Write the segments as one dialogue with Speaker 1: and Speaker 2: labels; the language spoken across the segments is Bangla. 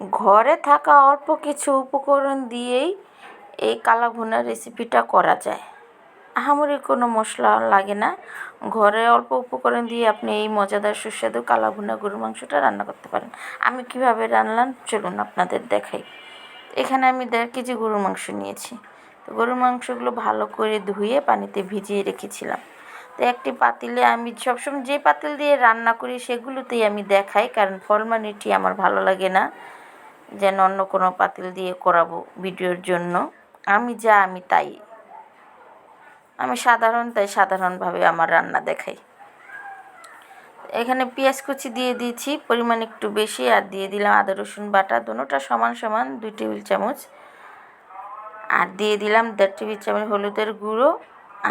Speaker 1: ঘরে থাকা অল্প কিছু উপকরণ দিয়েই এই কালা ভুনা রেসিপিটা করা যায়। আহামরি কোনো মশলা লাগে না। ঘরে অল্প উপকরণ দিয়ে আপনি এই মজাদার সুস্বাদু কালা ভুনা গরুর মাংসটা রান্না করতে পারেন। আমি কিভাবে রান্নাম চলুন আপনাদের দেখাই। এখানে আমি 1.5 কেজি গরুর মাংস নিয়েছি। তো গরুর মাংসগুলো ভালো করে ধুয়ে পানিতে ভিজিয়ে রেখেছিলাম। তো একটি পাতিলে আমি সবসময় যে পাতিল দিয়ে রান্না করি সেগুলোতেই আমি দেখাই, কারণ ফরমালিটি আমার ভালো লাগে না যেন অন্য কোনো পাতিল দিয়ে করাবো ভিডিওর জন্য। আমি তাই, আমি তাই সাধারণভাবে আমার রান্না দেখাই। এখানে পেঁয়াজ কুচি দিয়ে দিয়েছি পরিমাণ একটু বেশি, আর দিয়ে দিলাম আদা রসুন বাটা, দুটোটা সমান সমান 2 টেবিল চামচ। আর দিয়ে দিলাম 1.5 টেবিল চামচ হলুদের গুঁড়ো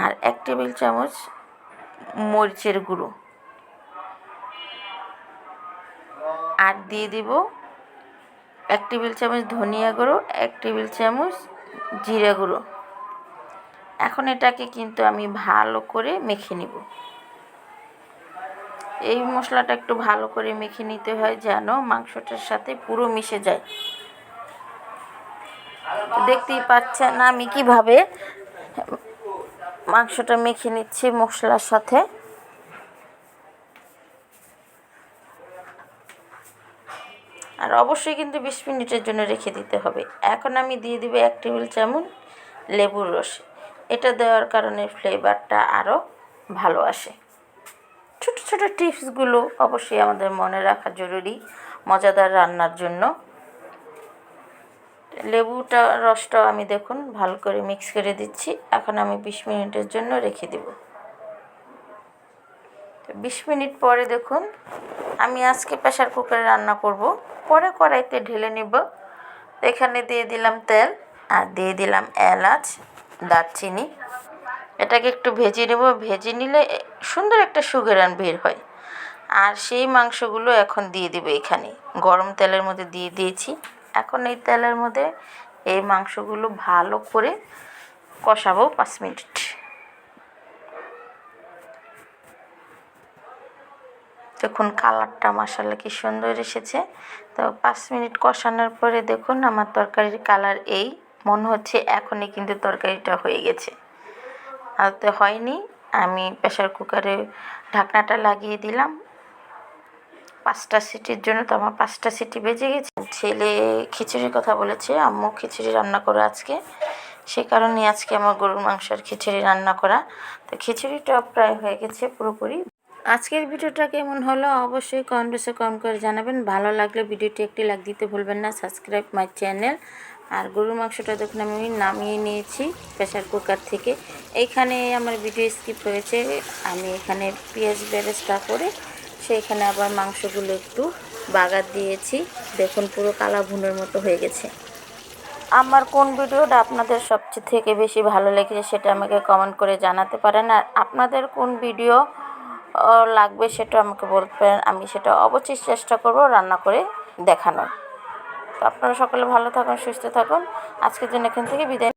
Speaker 1: আর 1 টেবিল চামচ মরিচের গুঁড়ো। আর দিয়ে দিব 1 টেবিল চামচ ধনিয়া গুঁড়ো, 1 টেবিল চামচ জিরা গুঁড়ো। এখন এটাকে কিন্তু আমি ভালো করে মেখে নিব। এই মশলাটা একটু ভালো করে মেখে নিতে হয় যেন মাংসটার সাথে পুরো মিশে যায়। দেখতেই পাচ্ছেন আমি কিভাবে মাংসটা মেখে নিচ্ছি মশলার সাথে। আর অবশ্যই কিন্তু 20 মিনিটের জন্য রেখে দিতে হবে। এখন আমি দিয়ে দিব 1 টেবিল চামচ লেবুর রস। এটা দেওয়ার কারণে ফ্লেভারটা আরও ভালো আসে। ছোট ছোট টিপসগুলো অবশ্যই আমাদের মনে রাখা জরুরি মজাদার রান্নার জন্য। রসটাও আমি দেখুন ভালো করে মিক্স করে দিচ্ছি। এখন আমি 20 মিনিটের জন্য রেখে দেব। 20 মিনিট পরে দেখুন আমি আজকে প্রেসার কুকারে রান্না করব, পরে কড়াইতে ঢেলে নেব। এখানে দিয়ে দিলাম তেল আর দিয়ে দিলাম এলাচ, দারচিনি। এটাকে একটু ভেজে নেব। ভেজে নিলে সুন্দর একটা সুঘ্রাণ বের হয়। আর সেই মাংসগুলো এখন দিয়ে দেব। এখানে গরম তেলের মধ্যে দিয়ে দিয়েছি। এখন এই তেলের মধ্যে এই মাংসগুলো ভালো করে কষাবো 5 মিনিট। দেখুন কালারটা মাশাআল্লাহ কি সুন্দর এসেছে। তো 5 মিনিট কষানোর পরে দেখুন আমার তরকারির কালার এই মনে হচ্ছে এখনই কিন্তু তরকারিটা হয়ে গেছে। আর তো হয়নি। আমি প্রেসার কুকারে ঢাকনাটা লাগিয়ে দিলাম 5টা সিটির জন্য। তো আমার 5টা সিটি বেজে গেছে। ছেলে খিচুড়ির কথা বলেছে, আম্মু খিচুড়ি রান্না করো আজকে, সে কারণে আজকে আমার গরুর মাংসের খিচুড়ি রান্না করা। তো খিচুড়িটা প্রায় হয়ে গেছে পুরোপুরি। আজকের ভিডিওটা কেমন হলো অবশ্যই কমেন্ট বক্সে কমেন্ট করে জানাবেন। ভালো লাগলে ভিডিওটি একটি লাইক দিতে ভুলবেন না, সাবস্ক্রাইব মাই চ্যানেল। আর গরুর মাংসটা দেখুন আমি নামিয়ে নিয়েছি প্রেসার কুকার থেকে। এইখানে আমার ভিডিও স্কিপ হয়েছে, আমি এখানে পেঁয়াজ বেরেস্তা করে সেইখানে আবার মাংসগুলো একটু বাগার দিয়েছি। দেখুন পুরো কালা ভুনের মতো হয়ে গেছে। আমার কোন ভিডিওটা আপনাদের সবচেয়ে থেকে বেশি ভালো লেগেছে সেটা আমাকে কমেন্ট করে জানাতে পারেন। আর আপনাদের কোন ভিডিও লাগবে সেটা আমাকে বলতে পারেন, আমি সেটা অবশ্যই চেষ্টা করব রান্না করে দেখানোর। তো আপনারা সকলে ভালো থাকুন, সুস্থ থাকুন। আজকের জন্য এখান থেকে বিদায়।